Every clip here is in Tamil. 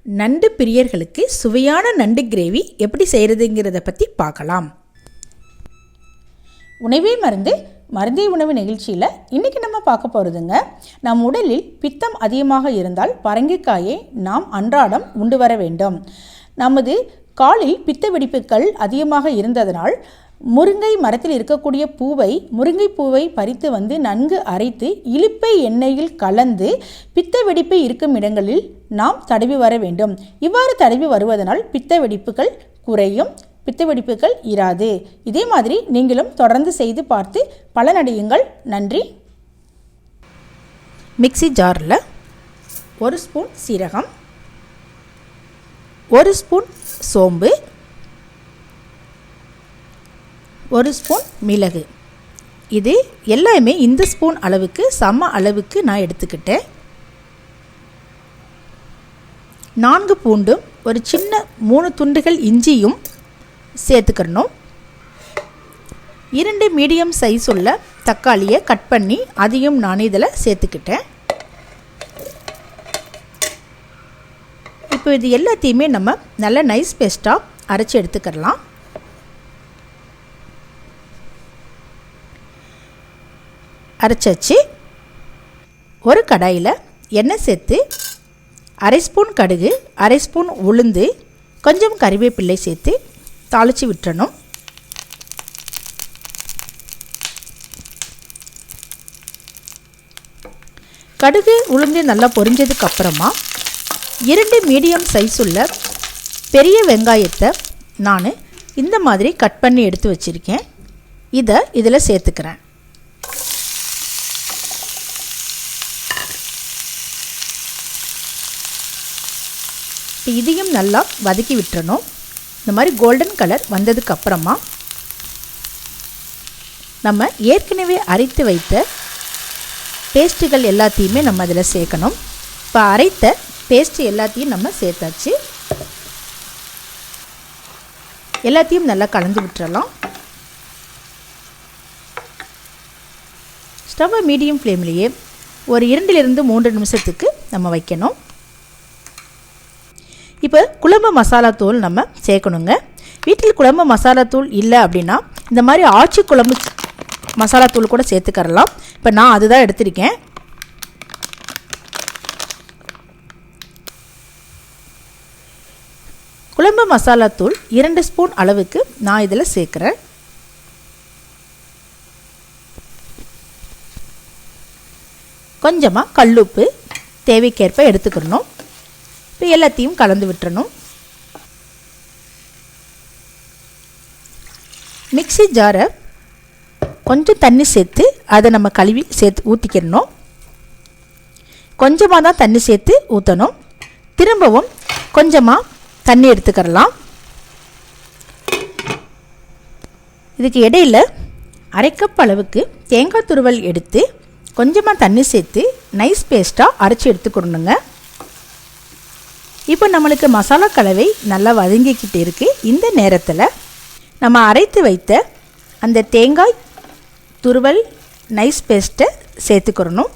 நண்டு பிரியர்களுக்கு சுவையான நண்டு கிரேவி எப்படி செய்கிறதுங்கிறத பற்றி பார்க்கலாம். உணவே மருந்து மருந்தே உணவு நிகழ்ச்சியில் இன்றைக்கி நம்ம பார்க்க போகிறதுங்க, நம் உடலில் பித்தம் அதிகமாக இருந்தால் பரங்கிக்காயை நாம் அன்றாடம் உண்டு வர வேண்டும். நமது காலில் பித்த வெடிப்புகள் அதிகமாக இருந்ததனால் முருங்கை மரத்தில் இருக்கக்கூடிய முருங்கை பூவை பறித்து வந்து நன்கு அரைத்து இலுப்பை எண்ணெயில் கலந்து பித்த வெடிப்பு இருக்கும் இடங்களில் நாம் தடவி வர வேண்டும். இவ்வாறு தடவி வருவதனால் பித்த வெடிப்புகள் குறையும், பித்த வெடிப்புகள் இராது. இதே மாதிரி நீங்களும் தொடர்ந்து செய்து பார்த்து பலனடையுங்கள். நன்றி. மிக்ஸி ஜாரில் 1 ஸ்பூன் சீரகம், 1 ஸ்பூன் சோம்பு, 1 ஸ்பூன் மிளகு, இது எல்லாமே இந்த ஸ்பூன் அளவுக்கு சம அளவுக்கு நான் எடுத்துக்கிட்டேன். 4 பூண்டும் ஒரு சின்ன 3 துண்டுகள் இஞ்சியும் சேர்த்துக்கணும். 2 மீடியம் சைஸ் உள்ள தக்காளியை கட் பண்ணி அதையும் நான் இதில் சேர்த்துக்கிட்டேன். இப்போ இது எல்லாத்தையுமே நம்ம நல்ல நைஸ் பேஸ்ட்டாக அரைச்சி எடுத்துக்கலாம். அரைச்சாச்சு. ஒரு கடாயில் எண்ணெய் சேர்த்து 1/2 ஸ்பூன் கடுகு, 1/2 ஸ்பூன் உளுந்து, கொஞ்சம் கறிவேப்பிலை சேர்த்து தாளித்து விட்டுறணும். கடுகு உளுந்து நல்லா பொரிஞ்சதுக்கு அப்புறமா 2 மீடியம் சைஸ் உள்ள பெரிய வெங்காயத்தை நான் இந்த மாதிரி கட் பண்ணி எடுத்து வச்சுருக்கேன். இதை இதில் சேர்த்துக்கிறேன். இதையும் நல்லா வதக்கி விட்டுறணும். இந்த மாதிரி கோல்டன் கலர் வந்ததுக்கு அப்புறமா நம்ம ஏற்கனவே அரைத்து வைத்த பேஸ்ட்டுகள் எல்லாத்தையுமே நம்ம அதில் சேர்க்கணும். இப்போ அரைத்த பேஸ்ட்டு எல்லாத்தையும் நம்ம சேர்த்தாச்சு. எல்லாத்தையும் நல்லா கலந்து விட்டுறலாம். ஸ்டவ்வை மீடியம் ஃப்ளேம்லேயே ஒரு 2-3 நிமிஷத்துக்கு நம்ம வைக்கணும். இப்போ குழம்பு மசாலா தூள் நம்ம சேர்க்கணுங்க. வீட்டில் குழம்பு மசாலா தூள் இல்லை அப்படின்னா இந்த மாதிரி ஆச்சி குழம்பு மசாலா தூள் கூட சேர்த்துக்கறலாம். இப்போ நான் அதுதான் எடுத்திருக்கேன். குழம்பு மசாலா தூள் 2 ஸ்பூன் அளவுக்கு நான் இதில் சேர்க்குறேன். கொஞ்சமாக கல்லுப்பு தேவைக்கேற்ப எடுத்துக்கணும். இப்போ எல்லாத்தையும் கலந்து விட்டுறணும். மிக்ஸி ஜாரை கொஞ்சம் தண்ணி சேர்த்து அதை நம்ம கழுவி சேர்த்து ஊற்றிக்கிறணும். கொஞ்சமாக தான் தண்ணி சேர்த்து ஊற்றணும். திரும்பவும் கொஞ்சமாக தண்ணி எடுத்துக்கிறலாம். இதுக்கு இடையில் 1/2 கப் அளவுக்கு தேங்காய் துருவல் எடுத்து கொஞ்சமாக தண்ணி சேர்த்து நைஸ் பேஸ்ட்டாக அரைச்சி எடுத்துக்கணுங்க. இப்போ நம்மளுக்கு மசாலா கலவை நல்லா வதங்கிக்கிட்டு இருக்குது. இந்த நேரத்தில் நம்ம அரைத்து வைத்த அந்த தேங்காய் துருவல் நைஸ் பேஸ்ட்டை சேர்த்துக்கிறணும்.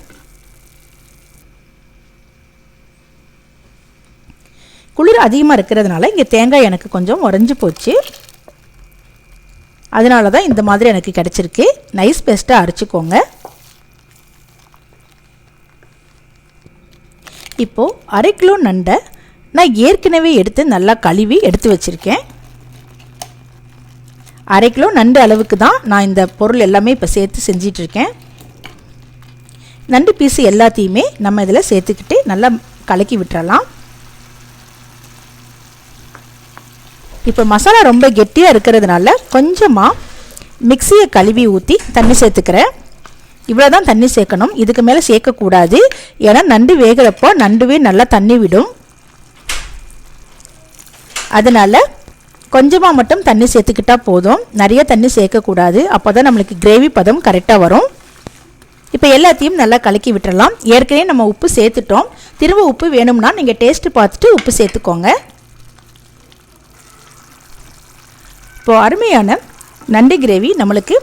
குளிர் அதிகமாக இருக்கிறதுனால இங்கே தேங்காய் எனக்கு கொஞ்சம் உறைஞ்சி போச்சு. அதனால தான் இந்த மாதிரி எனக்கு கிடச்சிருக்கு. நைஸ் பேஸ்ட்டை அரைச்சிக்கோங்க. இப்போது 1/2 கிலோ நண்டை நான் ஏற்கனவே எடுத்து நல்லா கழுவி எடுத்து வச்சுருக்கேன். 1/2 கிலோ நண்டு அளவுக்கு தான் நான் இந்த பொருள் எல்லாமே இப்போ சேர்த்து செஞ்சிட்ருக்கேன். நண்டு பீஸு எல்லாத்தையுமே நம்ம இதில் சேர்த்துக்கிட்டு நல்லா கலக்கி விட்டுறலாம். இப்போ மசாலா ரொம்ப கெட்டியாக இருக்கிறதுனால கொஞ்சமாக மிக்ஸியை கழுவி ஊற்றி தண்ணி சேர்த்துக்கிறேன். இவ்வளோ தான் தண்ணி சேர்க்கணும், இதுக்கு மேலே சேர்க்கக்கூடாது. ஏன்னா நண்டு வேகிறப்போ நண்டுவே நல்லா தண்ணி விடும். அதனால் கொஞ்சமாக மட்டும் தண்ணி சேர்த்துக்கிட்டால் போதும், நிறைய தண்ணி சேர்க்கக்கூடாது. அப்போ தான் நம்மளுக்கு கிரேவி பதம் கரெக்டாக வரும். இப்போ எல்லாத்தையும் நல்லா கலக்கி விட்டுறலாம். ஏற்கனவே நம்ம உப்பு சேர்த்துட்டோம். திரும்ப உப்பு வேணும்னா நீங்கள் டேஸ்ட்டு பார்த்துட்டு உப்பு சேர்த்துக்கோங்க. இப்போது அருமையான நண்டு கிரேவி நம்மளுக்கு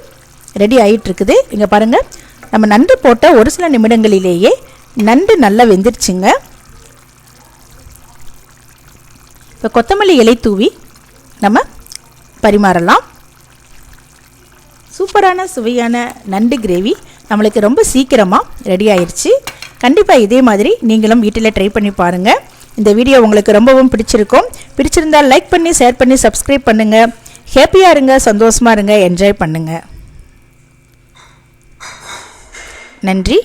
ரெடி ஆகிட்டுருக்குது. இங்கே பாருங்கள், நம்ம நண்டு போட்ட ஒரு சில நிமிடங்களிலேயே நண்டு நல்லா வெந்துருச்சுங்க. இப்போ கொத்தமல்லி இலை தூவி நம்ம பரிமாறலாம். சூப்பரான சுவையான நண்டு கிரேவி நம்மளுக்கு ரொம்ப சீக்கிரமாக ரெடி ஆயிடுச்சு. கண்டிப்பாக இதே மாதிரி நீங்களும் வீட்டில் ட்ரை பண்ணி பாருங்கள். இந்த வீடியோ உங்களுக்கு ரொம்பவும் பிடிச்சிருந்தால் லைக் பண்ணி, ஷேர் பண்ணி, சப்ஸ்கிரைப் பண்ணுங்கள். ஹேப்பியாக இருங்க, சந்தோஷமாக இருங்க, என்ஜாய் பண்ணுங்கள். நன்றி.